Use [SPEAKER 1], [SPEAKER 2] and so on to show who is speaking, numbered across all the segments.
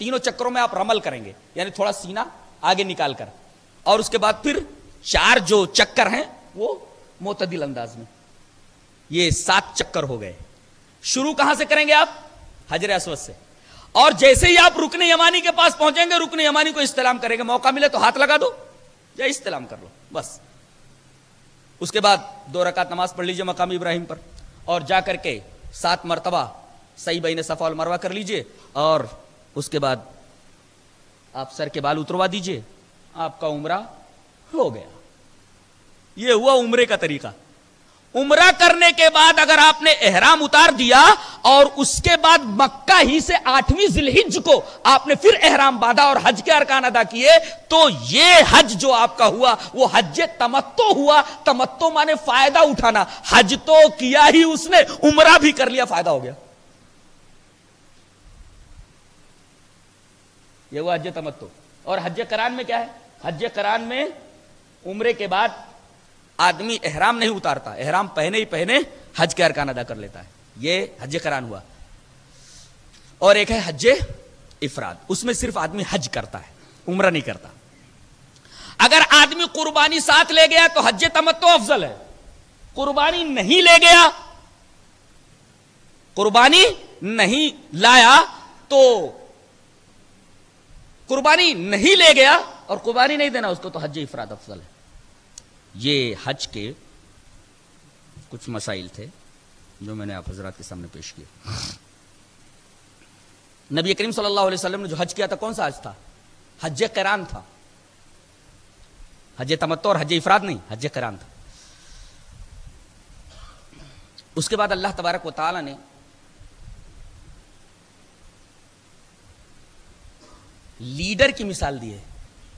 [SPEAKER 1] تینوں چکروں میں آپ رمل کریں گے، یعنی تھوڑا سینہ آگے نکال کر، اور اس کے بعد پھر 4 جو چکر ہیں وہ معتدل انداز میں، یہ 7 چکر ہو گئے۔ شروع کہاں سے کریں گے آپ؟ حجر اسود سے، اور جیسے ہی آپ رکن یمانی کے پاس پہنچیں گے رکن یمانی کو استلام کریں گے، موقع ملے تو ہاتھ لگا دو یا استلام کر لو بس۔ اس کے بعد 2 رکعت نماز پڑھ لیجئے مقام ابراہیم پر، اور جا کر کے 7 مرتبہ سعی بین صفا والمروہ کر لیجئے، اور اس کے بعد آپ سر کے بال اتروا دیجئے، آپ کا عمرہ ہو گیا۔ یہ ہوا عمرے کا طریقہ۔ عمرہ کرنے کے بعد اگر آپ نے احرام اتار دیا اور اس کے بعد مکہ ہی سے 8ویں ذی الحجہ کو آپ نے پھر احرام باندھا اور حج کے ارکان ادا کیے، تو یہ حج جو آپ کا ہوا وہ حج تمتع ہوا۔ تمتع مانے فائدہ اٹھانا، حج تو کیا ہی اس نے، عمرہ بھی کر لیا، فائدہ ہو گیا۔ یہ وہ حج تمتع۔ اور حج قران میں کیا ہے؟ حج قران میں عمرے کے بعد آدمی احرام نہیں اتارتا، احرام پہنے ہی پہنے حج کے ارکان ادا کر لیتا ہے، یہ حج قران ہوا۔ اور ایک ہے حج افراد، اس میں صرف آدمی حج کرتا ہے، عمرہ نہیں کرتا۔ اگر آدمی قربانی ساتھ لے گیا تو حج تمتع افضل ہے، قربانی نہیں لے گیا، قربانی نہیں لایا تو قربانی نہیں لے گیا اور قربانی نہیں دینا اس کو، تو حج افراد افضل ہے۔ یہ حج کے کچھ مسائل تھے جو میں نے آپ حضرات کے سامنے پیش کیے۔ نبی کریم صلی اللہ علیہ وسلم نے جو حج کیا تھا کون سا حج تھا؟ حج قران تھا، حج تمتع اور حج افراد نہیں، حج قران تھا۔ اس کے بعد اللہ تبارک و تعالی نے لیڈر کی مثال دی ہے۔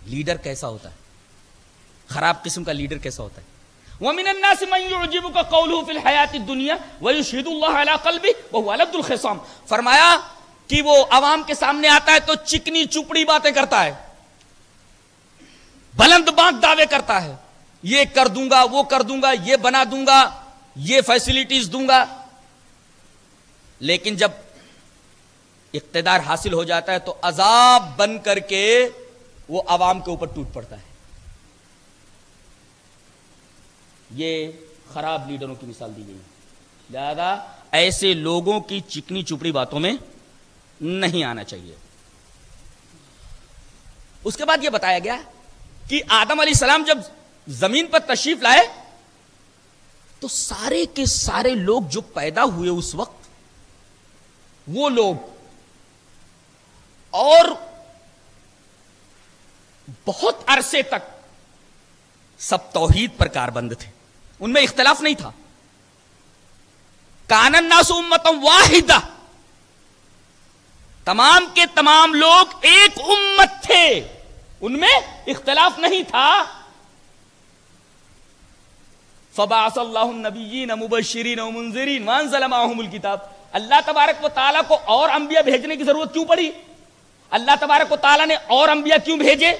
[SPEAKER 1] لیڈر کیسا ہوتا ہے، خراب قسم کا لیڈر کیسا ہوتا ہے؟ وَمِنَ النَّاسِ مَن يُعْجِبُكَ قَوْلُهُ فِي الْحَيَاةِ الدُّنْيَا وَيُشْهِدُ اللَّهَ عَلَى قَلْبِهِ وَهُوَ لَبْدُ الْخِصَامِ۔ فرمایا کہ وہ عوام کے سامنے آتا ہے تو چکنی چپڑی باتیں کرتا ہے، بلند بانک دعوے کرتا ہے، یہ کر دوں گا، وہ کر دوں گا، یہ بنا دوں گا، یہ فیسلٹیز دوں گا، لیکن جب اقتدار حاصل ہو جاتا ہے تو عذاب بن کر کے وہ عوام کے اوپر ٹوٹ پڑتا ہے۔ یہ خراب لیڈروں کی مثال دی گئی ہے، لہذا ایسے لوگوں کی چکنی چپڑی باتوں میں نہیں آنا چاہیے۔ اس کے بعد یہ بتایا گیا کہ آدم علیہ السلام جب زمین پر تشریف لائے تو سارے کے سارے لوگ جو پیدا ہوئے اس وقت، وہ لوگ اور بہت عرصے تک سب توحید پر کاربند تھے، ان میں اختلاف نہیں تھا۔ کان الناس امۃ واحدہ، تمام کے تمام لوگ ایک امت تھے، ان میں اختلاف نہیں تھا۔ فبعث اللہ النبیین مبشرین ومنذرین وانزل معهم الکتاب۔ اللہ تبارک و تعالیٰ کو اور انبیاء بھیجنے کی ضرورت کیوں پڑی؟ اللہ تبارک و تعالیٰ نے اور انبیاء کیوں بھیجے؟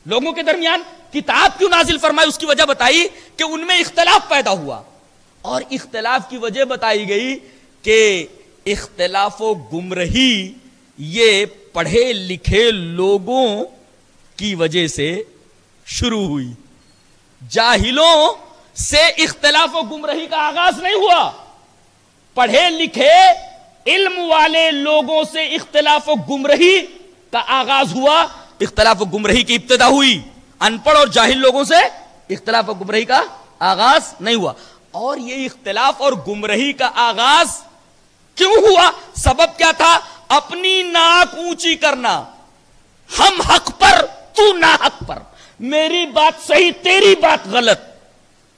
[SPEAKER 1] لوگوں کے درمیان کتاب کیوں نازل فرمائی؟ اس کی وجہ بتائی کہ ان میں اختلاف پیدا ہوا، اور اختلاف کی وجہ بتائی گئی کہ اختلاف و گمراہی یہ پڑھے لکھے لوگوں کی وجہ سے شروع ہوئی۔ جاہلوں سے اختلاف و گمراہی کا آغاز نہیں ہوا، پڑھے لکھے علم والے لوگوں سے اختلاف و گمراہی کا آغاز ہوا، اختلاف و گمراہی کی ابتدا ہوئی۔ ان پڑھ اور جاہل لوگوں سے اختلاف و گمراہی کا آغاز نہیں ہوا۔ اور یہ اختلاف اور گمراہی کا آغاز کیوں ہوا؟ سبب کیا تھا؟ اپنی ناک اونچی کرنا، ہم حق پر تو نا حق پر، میری بات صحیح تیری بات غلط،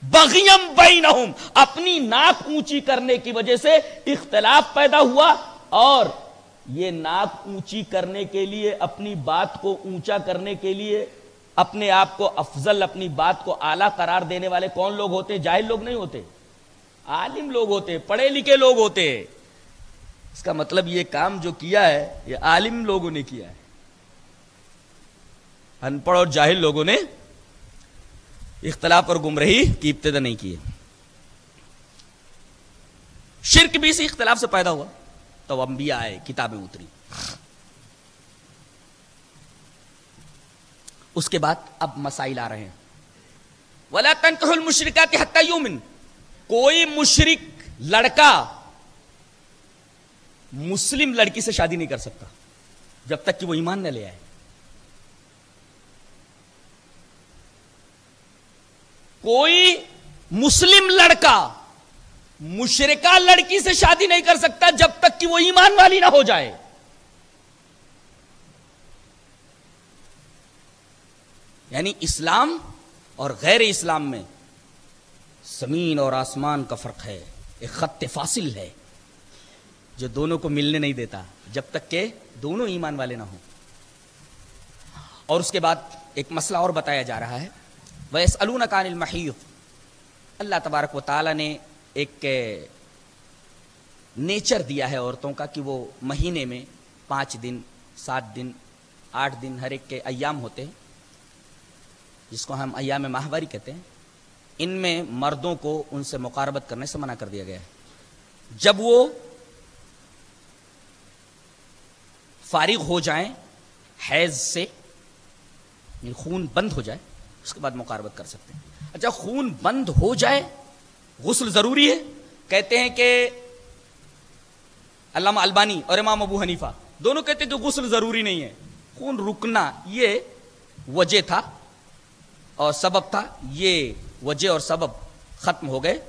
[SPEAKER 1] بغیم بینہم، اپنی ناک اونچی کرنے کی وجہ سے اختلاف پیدا ہوا۔ اور یہ ناک اونچی کرنے کے لیے، اپنی بات کو اونچا کرنے کے لیے، اپنے آپ کو افضل، اپنی بات کو اعلیٰ قرار دینے والے کون لوگ ہوتے؟ جاہل لوگ نہیں ہوتے، عالم لوگ ہوتے، پڑھے لکھے لوگ ہوتے۔ اس کا مطلب یہ کام جو کیا ہے یہ عالم لوگوں نے کیا ہے، ان پڑھ اور جاہل لوگوں نے اختلاف اور گمراہی کی ابتدا نہیں کی ہے۔ شرک بھی اسی اختلاف سے پیدا ہوا، تو انبیاء آئے، کتابیں اتری۔ اس کے بعد اب مسائل آ رہے ہیں. وَلَا تَنْكِحُوا الْمُشْرِكَاتِ حَتَّى يُؤْمِنْ. کوئی مشرک لڑکا مسلم لڑکی سے شادی نہیں کر سکتا جب تک کہ وہ ایمان نہ لے آئے. کوئی مسلم لڑکا مشرکہ لڑکی سے شادی نہیں کر سکتا جب تک کہ وہ ایمان والی نہ ہو جائے. یعنی اسلام اور غیر اسلام میں زمین اور آسمان کا فرق ہے. ایک خط فاصل ہے جو دونوں کو ملنے نہیں دیتا جب تک کہ دونوں ایمان والے نہ ہوں. اور اس کے بعد ایک مسئلہ اور بتایا جا رہا ہے. وَيَسْأَلُونَكَ عَنِ الْمَحِيضِ. اللہ تبارک و تعالیٰ نے ایک نیچر دیا ہے عورتوں کا کہ وہ مہینے میں 5 دن 7 دن 8 دن ہر ایک کے ایام ہوتے ہیں جس کو ہم ایام ماہواری کہتے ہیں. ان میں مردوں کو ان سے مقاربت کرنے سے منع کر دیا گیا ہے. جب وہ فارغ ہو جائیں حیض سے یعنی خون بند ہو جائے اس کے بعد مقاربت کر سکتے ہیں. اچھا خون بند ہو جائے غسل ضروری ہے؟ کہتے ہیں کہ علامہ البانی اور امام ابو حنیفہ دونوں کہتے ہیں کہ غسل ضروری نہیں ہے. خون رکنا یہ وجہ تھا اور سبب تھا. یہ وجہ اور سبب ختم ہو گئے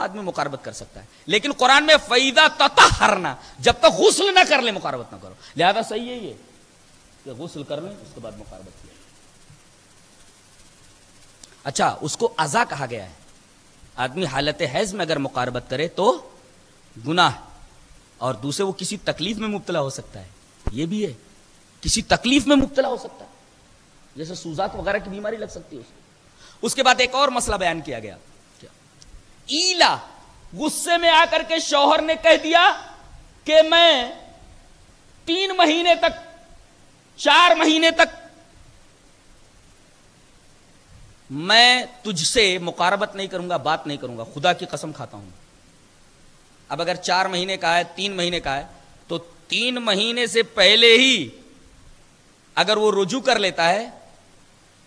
[SPEAKER 1] آدمی مقاربت کر سکتا ہے. لیکن قرآن میں فَإِذَا تَطَهَّرْنَا جب تک غسل نہ کر لے مقاربت نہ کرو. لہذا صحیح ہے یہ کہ غسل کر لیں اس کے بعد مقاربت کیا. اچھا اس کو ازا کہا گیا ہے. آدمی حالت حیض میں اگر مقاربت کرے تو گناہ اور دوسرے وہ کسی تکلیف میں مبتلا ہو سکتا ہے. یہ بھی ہے کسی تکلیف میں مبتلا ہو سکتا ہے جیسے سوزات وغیرہ کی بیماری لگ سکتی ہے. اس کے بعد ایک اور مسئلہ بیان کیا گیا ایلا. غصے میں آ کر کے شوہر نے کہہ دیا کہ میں 3 مہینے تک 4 مہینے تک میں تجھ سے مقاربت نہیں کروں گا بات نہیں کروں گا خدا کی قسم کھاتا ہوں. اب اگر 4 مہینے کا ہے 3 مہینے کا ہے تو 3 مہینے سے پہلے ہی اگر وہ رجوع کر لیتا ہے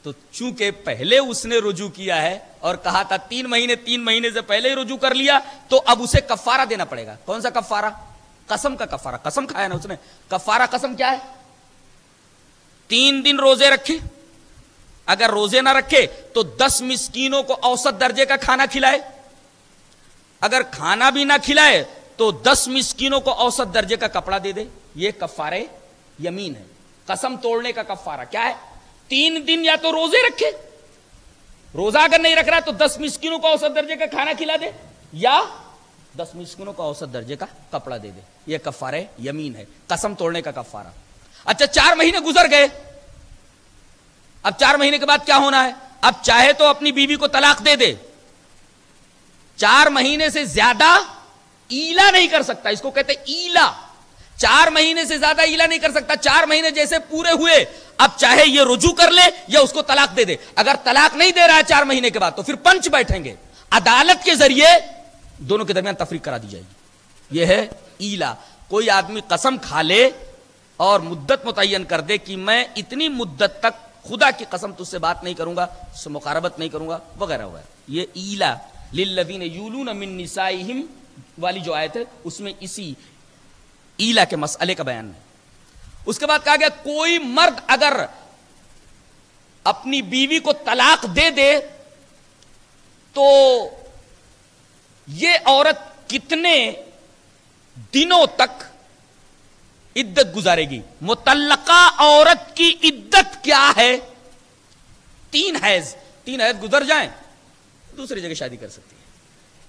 [SPEAKER 1] تو چونکہ پہلے اس نے رجوع کیا ہے اور کہا تھا 3 مہینے سے پہلے ہی رجوع کر لیا تو اب اسے کفارہ دینا پڑے گا. کون سا کفارہ؟ قسم کا کفارہ. قسم کھایا نا اس نے. کفارہ قسم کیا ہے؟ 3 دن روزے رکھے. اگر روزے نہ رکھے تو 10 مسکینوں کو اوسط درجے کا کھانا کھلائے. اگر کھانا بھی نہ کھلائے تو 10 مسکینوں کو اوسط درجے کا کپڑا دے دے. یہ کفارہ یمین ہے. قسم توڑنے کا کفارہ کیا ہے؟ 3 دن یا تو روزے رکھے. روزہ اگر نہیں رکھ رہا تو 10 مسکینوں کو اوسط درجے کا کھانا کھلا دے یا 10 مسکینوں کو اوسط درجے کا کپڑا دے دے. یہ کفارہ یمین ہے قسم توڑنے کا کفارہ. اچھا 4 مہینے گزر گئے. اب 4 مہینے کے بعد کیا ہونا ہے؟ اب چاہے تو اپنی بیوی کو طلاق دے دے. 4 مہینے سے زیادہ ایلا نہیں کر سکتا. اس کو کہتے ایلا. 4 مہینے سے زیادہ ایلا نہیں کر سکتا. 4 مہینے جیسے پورے ہوئے اب چاہے یہ رجوع کر لے یا اس کو طلاق دے دے. اگر طلاق نہیں دے رہا ہے 4 مہینے کے بعد تو پھر پنچ بیٹھیں گے. عدالت کے ذریعے دونوں کے درمیان تفریق کرا دی جائے گی. یہ ہے ایلا. کوئی آدمی قسم کھا لے اور مدت متعین کر دے کہ میں اتنی مدت تک خدا کی قسم تجھ سے بات نہیں کروں گا اس سے مقاربت نہیں کروں گا وغیرہ وغیرہ. یہ ایلا للذین یولون من نسائہم والی جو آیت ہے اس میں اسی ایلا کے مسئلے کا بیان ہے. اس کے بعد کہا گیا کوئی مرد اگر اپنی بیوی کو طلاق دے دے تو یہ عورت کتنے دنوں تک عدت گزارے گی؟ مطلقہ عورت کی عدت کیا ہے؟ 3 حیض گزر جائیں دوسری جگہ شادی کر سکتی ہے.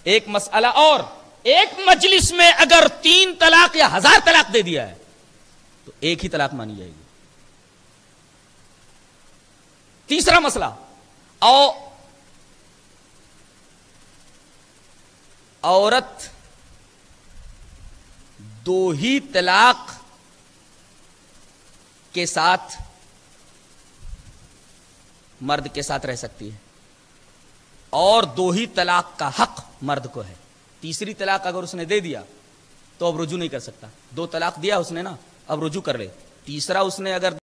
[SPEAKER 1] ایک مسئلہ اور ایک مجلس میں اگر 3 طلاق یا 1000 طلاق دے دیا ہے تو ایک ہی طلاق مانی جائے گی. تیسرا مسئلہ عورت 2 ہی طلاق کے ساتھ مرد کے ساتھ رہ سکتی ہے اور 2 ہی طلاق کا حق مرد کو ہے. تیسری طلاق اگر اس نے دے دیا تو اب رجوع نہیں کر سکتا. 2 طلاق دیا اس نے نا اب رجوع کر لے. تیسرا اس نے اگر